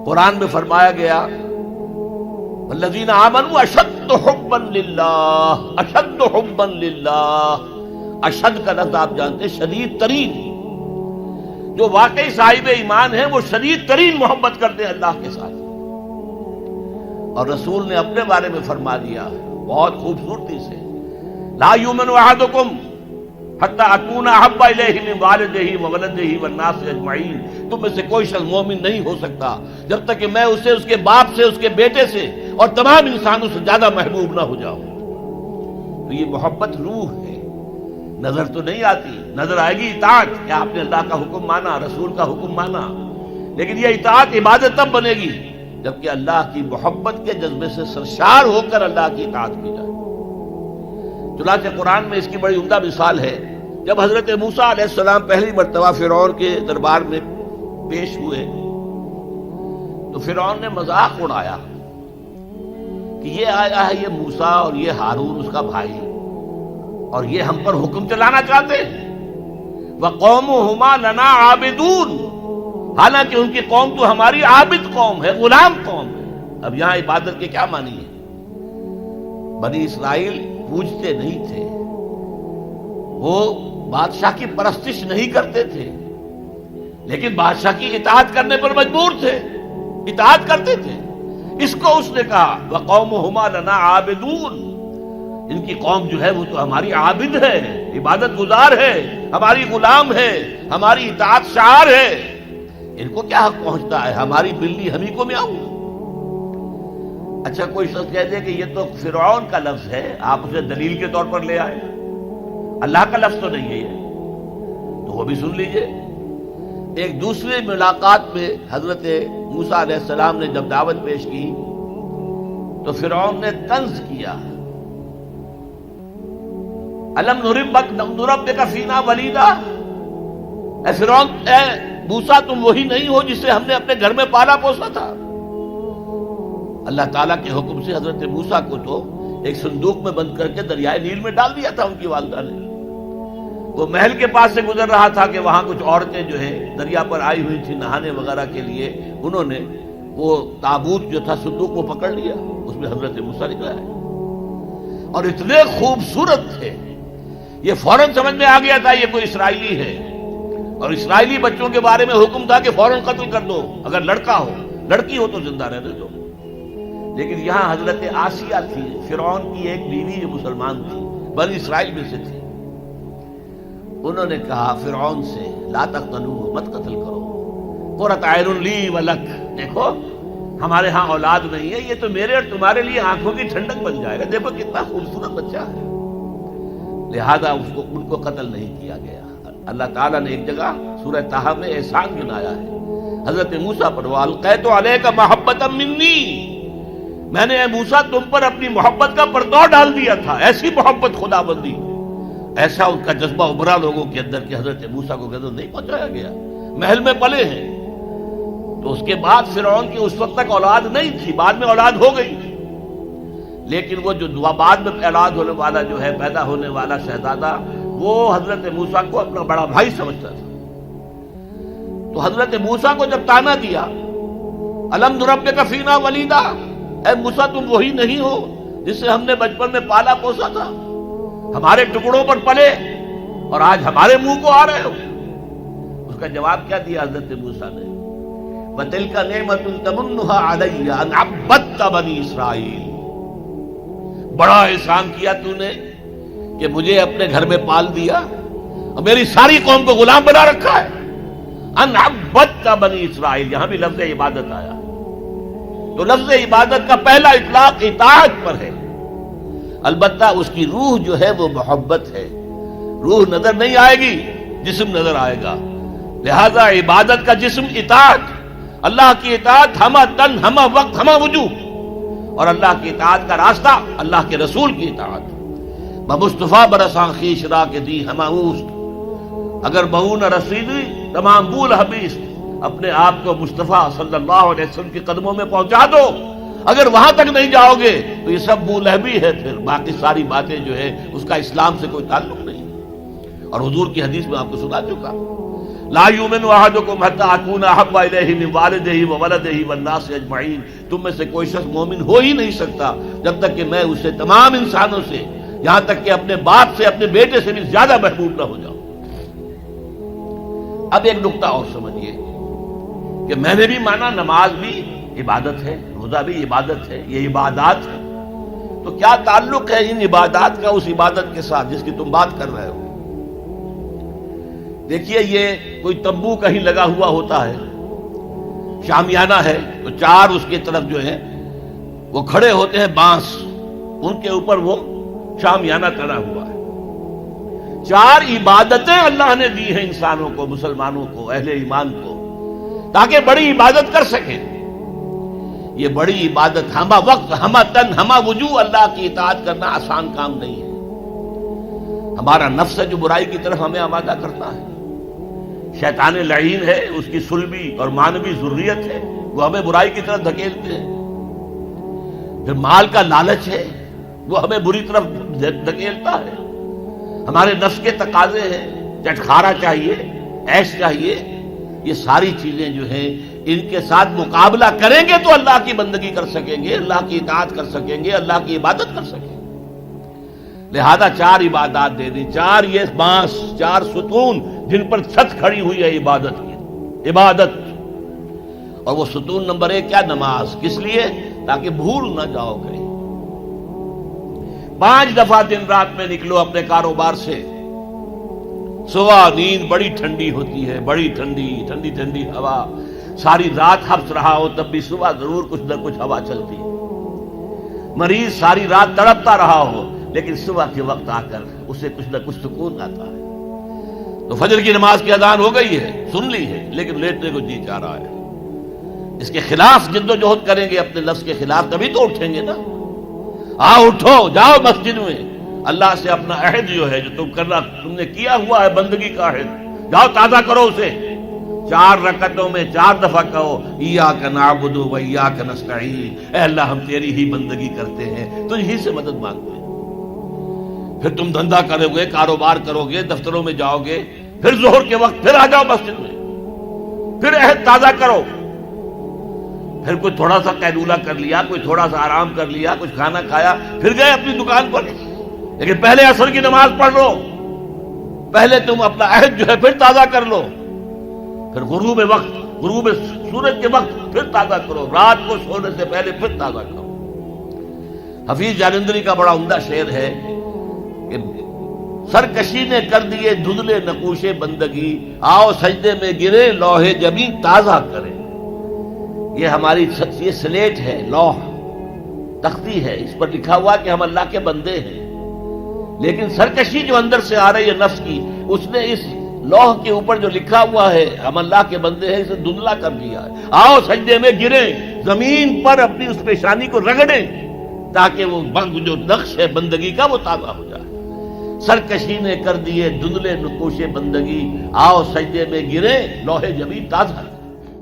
قرآن میں فرمایا گیا والذین آمنوا اشد حبا للہ، اشد حبا للہ، اشد کا لفظ آپ جانتے ہیں شدید ترین، جو واقعی صاحب ایمان ہیں وہ شدید ترین محبت کرتے ہیں اللہ کے ساتھ۔ اور رسول نے اپنے بارے میں فرما دیا بہت خوبصورتی سے، لا یؤمن احدکم حتی اکون احب الیہ من والدہ وولدہ والناس اجمعین، تم میں سے کوئی شخص مومن نہیں ہو سکتا جب تک کہ میں اسے اس کے باپ سے، اس کے بیٹے سے اور تمام انسانوں سے زیادہ محبوب نہ ہو جاؤں۔ تو یہ محبت روح ہے، نظر تو نہیں آتی، نظر آئے گی اطاعت کہ آپ نے اللہ کا حکم مانا، رسول کا حکم مانا، لیکن یہ اطاعت عبادت تب بنے گی جبکہ اللہ کی محبت کے جذبے سے سرشار ہو کر اللہ کی اطاعت کی جائے۔ چنانچہ قرآن میں اس کی بڑی عمدہ مثال ہے، جب حضرت موسیٰ علیہ السلام پہلی مرتبہ فرعون کے دربار میں پیش ہوئے تو فرعون نے مذاق اڑایا کہ یہ آیا ہے یہ موسیٰ اور یہ ہارون اس کا بھائی، اور یہ ہم پر حکم چلانا چاہتے ہیں، وَقَوْمُهُمَا لَنَا عَابِدُونَ، حالانکہ ان کی قوم تو ہماری عابد قوم ہے، غلام قوم ہے۔ اب یہاں عبادت کے کیا معنی ہے؟ بنی اسرائیل پوجتے نہیں تھے، وہ بادشاہ کی پرستش نہیں کرتے تھے، لیکن بادشاہ کی اطاعت کرنے پر مجبور تھے، اطاعت کرتے تھے۔ اس کو اس نے کہا وَقَوْمُهُمَا لَنَا عَابِدُونَ، ان کی قوم جو ہے وہ تو ہماری عابد ہے، عبادت گزار ہے، ہماری غلام ہے، ہماری اطاعت شعار ہے، ان کو کیا حق پہنچتا ہے، ہماری بلی ہم ہی کو میاؤں۔ اچھا کوئی شخص کہہ دے کہ یہ تو فرعون کا لفظ ہے، آپ اسے دلیل کے طور پر لے آئے، اللہ کا لفظ تو نہیں ہے یہ، تو وہ بھی سن لیجئے۔ ایک دوسری ملاقات میں حضرت موسیٰ علیہ السلام نے جب دعوت پیش کی تو فرعون نے طنز کیا، الم نربک فینا ولیدا، اے فرعون، اے موسیٰ تم وہی نہیں ہو جسے ہم نے اپنے گھر میں پالا پوسا تھا۔ اللہ تعالیٰ کے حکم سے حضرت موسیٰ کو تو ایک صندوق میں بند کر کے دریائے نیل میں ڈال دیا تھا ان کی والدہ نے۔ وہ محل کے پاس سے گزر رہا تھا کہ وہاں کچھ عورتیں جو ہے دریا پر آئی ہوئی تھی نہانے وغیرہ کے لیے، انہوں نے وہ تابوت جو تھا صندوق وہ پکڑ لیا، اس میں حضرت موسیٰ نکلا ہے، اور اتنے خوبصورت تھے یہ فوراً سمجھ میں آ گیا تھا یہ کوئی اسرائیلی ہے، اور اسرائیلی بچوں کے بارے میں حکم تھا کہ فوراً قتل کر دو، اگر لڑکا ہو، لڑکی ہو تو زندہ رہنے دو۔ لیکن یہاں حضرت آسیہ تھی، فرعون کی ایک بیوی جو مسلمان تھی، بنی اسرائیل میں سے تھی، انہوں نے کہا فرعون سے لا تقتلوہ، مت قتل کرو، قرۃ عین لی ولک، دیکھو ہمارے ہاں اولاد نہیں ہے، یہ تو میرے اور تمہارے لیے آنکھوں کی ٹھنڈک بن جائے گا، دیکھو کتنا خوبصورت بچہ ہے، لہذا ان کو قتل نہیں کیا گیا۔ اللہ تعالیٰ نے ایک جگہ سورہ طٰہٰ میں احسان گنایا ہے حضرت موسیٰ پر، وَأَلْقَيْتُ عَلَيْكَ مَحَبَّةً مِّنِّي، میں نے اے موسیٰ تم پر اپنی محبت کا پردہ ڈال دیا تھا، ایسی محبت خدا بندی، ایسا ان کا جذبہ ابھرا لوگوں کے اندر کہ حضرت موسیٰ کو غضب نہیں پہنچایا گیا، محل میں پلے ہیں۔ تو اس کے بعد فرعون کی اس وقت تک اولاد نہیں تھی، بعد میں اولاد ہو گئی، لیکن وہ جو بعد میں اولاد ہونے والا جو ہے پیدا ہونے والا شہزادہ، وہ حضرت موسیٰ کو اپنا بڑا بھائی سمجھتا تھا۔ تو حضرت موسیٰ کو جب طعنہ دیا الم نربک فینا ولیدا، اے موسیٰ تم وہی نہیں ہو جسے ہم نے بچپن میں پالا پوسا تھا، ہمارے ٹکڑوں پر پلے اور آج ہمارے منہ کو آ رہے ہو۔ اس کا جواب کیا دیا حضرت موسیٰ نے؟ وَتِلْكَ نِعْمَةٌ تَمُنُّهَا عَلَيَّ أَنْ عَبَّدْتَ بَنِي إِسْرَائِيلَ، بڑا احسان کیا تو نے کہ مجھے اپنے گھر میں پال دیا اور میری ساری قوم کو غلام بنا رکھا ہے۔ ان عبدت بنی اسرائیل، یہاں بھی لفظ عبادت آیا، تو لفظ عبادت کا پہلا اطلاق اطاعت پر ہے، البتہ اس کی روح جو ہے وہ محبت ہے، روح نظر نہیں آئے گی، جسم نظر آئے گا، لہذا عبادت کا جسم اطاعت، اللہ کی اطاعت ہمہ تن ہمہ وقت ہمہ وجوہ، اور اللہ کی اطاعت کا راستہ اللہ کے رسول کی اطاعت۔ بمصطفیٰ برساں خیش را کے دی ہمہ اوست، اگر بہو نہ رسیدی تمام بول حبیث، اپنے آپ کو مصطفیٰ صلی اللہ علیہ وسلم کے قدموں میں پہنچا دو، اگر وہاں تک نہیں جاؤ گے تو یہ سب بو لہبی ہے، پھر باقی ساری باتیں جو ہے اس کا اسلام سے کوئی تعلق نہیں۔ اور حضور کی حدیث میں آپ کو سنا چکا، لا یؤمن احدکم حتی اکون احب الیہ من والدہ وولدہ والناس اجمعین، تم میں سے کوئی شخص مومن ہو ہی نہیں سکتا جب تک کہ میں اسے تمام انسانوں سے، یہاں تک کہ اپنے باپ سے، اپنے بیٹے سے بھی زیادہ محبوب نہ ہو جاؤں۔ اب ایک نقطہ اور سمجھیے کہ میں نے بھی مانا نماز بھی عبادت ہے، روزہ بھی عبادت ہے، یہ عبادات ہے، تو کیا تعلق ہے ان عبادات کا اس عبادت کے ساتھ جس کی تم بات کر رہے ہو؟ دیکھیے، یہ کوئی تمبو کہیں لگا ہوا ہوتا ہے، شامیانہ ہے، تو چار اس کی طرف جو ہے وہ کھڑے ہوتے ہیں بانس، ان کے اوپر وہ شامیانہ تنا ہوا ہے۔ چار عبادتیں اللہ نے دی ہیں انسانوں کو، مسلمانوں کو، اہل ایمان کو، تاکہ بڑی عبادت کر سکیں۔ یہ بڑی عبادت ہمہ وقت، ہمہ تن، ہمہ وجوہ اللہ کی اطاعت کرنا آسان کام نہیں ہے۔ ہمارا نفس ہے جو برائی کی طرف ہمیں آمادہ کرتا ہے، شیطان لعین ہے، اس کی صلبی اور مانوی ذریت ہے، وہ ہمیں برائی کی طرف دھکیلتے ہیں۔ پھر مال کا لالچ ہے، وہ ہمیں بری طرف دھکیلتا ہے۔ ہمارے نفس کے تقاضے ہیں، چٹکھارا چاہیے، عیش چاہیے، یہ ساری چیزیں جو ہیں ان کے ساتھ مقابلہ کریں گے تو اللہ کی بندگی کر سکیں گے، اللہ کی اطاعت کر سکیں گے، اللہ کی عبادت کر سکیں گے۔ لہذا چار عبادات دے دی، چار یہ بانس، چار ستون جن پر چھت کھڑی ہوئی ہے عبادت کی، عبادت۔ اور وہ ستون نمبر 1 کیا؟ نماز۔ کس لیے؟ تاکہ بھول نہ جاؤ کہیں۔ 5 دفعہ دن رات میں نکلو اپنے کاروبار سے، صبح نیند بڑی ٹھنڈی ہوتی ہے، بڑی ٹھنڈی ٹھنڈی ٹھنڈی ہوا، ساری رات حبس رہا ہو تب بھی صبح ضرور کچھ نہ کچھ ہوا چلتی ہے۔ مریض ساری رات تڑپتا رہا ہو لیکن صبح کے وقت آ کر اسے کچھ نہ کچھ سکون آتا ہے۔ تو فجر کی نماز کی اذان ہو گئی ہے، سن لی ہے، لیکن لیٹنے کو جی چاہ رہا ہے۔ اس کے خلاف جد و جہد کریں گے، اپنے لفظ کے خلاف، تبھی تو اٹھیں گے نا۔ اٹھو، جاؤ مسجد میں، اللہ سے اپنا عہد جو ہے جو تم نے کیا ہوا ہے، بندگی کا عہد، جاؤ تازہ کرو اسے۔ 4 رکعتوں میں 4 دفعہ کہو ایاک نعبد و ایاک نستعین، اے اللہ ہم تیری ہی بندگی کرتے ہیں، تجھ ہی سے مدد مانگتے ہیں۔ پھر تم دھندا کرو گے، کاروبار کرو گے، دفتروں میں جاؤ گے، پھر ظہر کے وقت پھر آ جاؤ مسجد میں، پھر عہد تازہ کرو۔ پھر کوئی تھوڑا سا قیلولہ کر لیا، کوئی تھوڑا سا آرام کر لیا، کچھ کھانا کھایا، پھر گئے اپنی دکان پر، لیکن پہلے عصر کی نماز پڑھ لو، پہلے تم اپنا عہد جو ہے پھر تازہ کر لو، پھر غروب وقت، غروب سورج کے وقت پھر تازہ کرو، رات کو سونے سے پہلے پھر تازہ کرو۔ حفیظ جالندری کا بڑا عمدہ شعر ہے کہ سرکشی نے کر دیے دھندلے نقوش بندگی، آؤ سجدے میں گرے لوح جبین تازہ کرے۔ یہ ہماری یہ سلیٹ ہے، لوح تختی ہے، اس پر لکھا ہوا کہ ہم اللہ کے بندے ہیں، لیکن سرکشی جو اندر سے آ رہی ہے نفس کی، اس نے اس لوح کے اوپر جو لکھا ہوا ہے ہم اللہ کے بندے ہیں، اسے دھندلا کر دیا ہے۔ آؤ سجدے میں گریں، زمین پر اپنی اس پیشانی کو رگڑیں تاکہ وہ جو نقش ہے بندگی کا وہ تازہ ہو جائے۔ سرکشی نے کر دیے دھندلے نقوش بندگی، آؤ سجدے میں گریں لوح جبین تازہ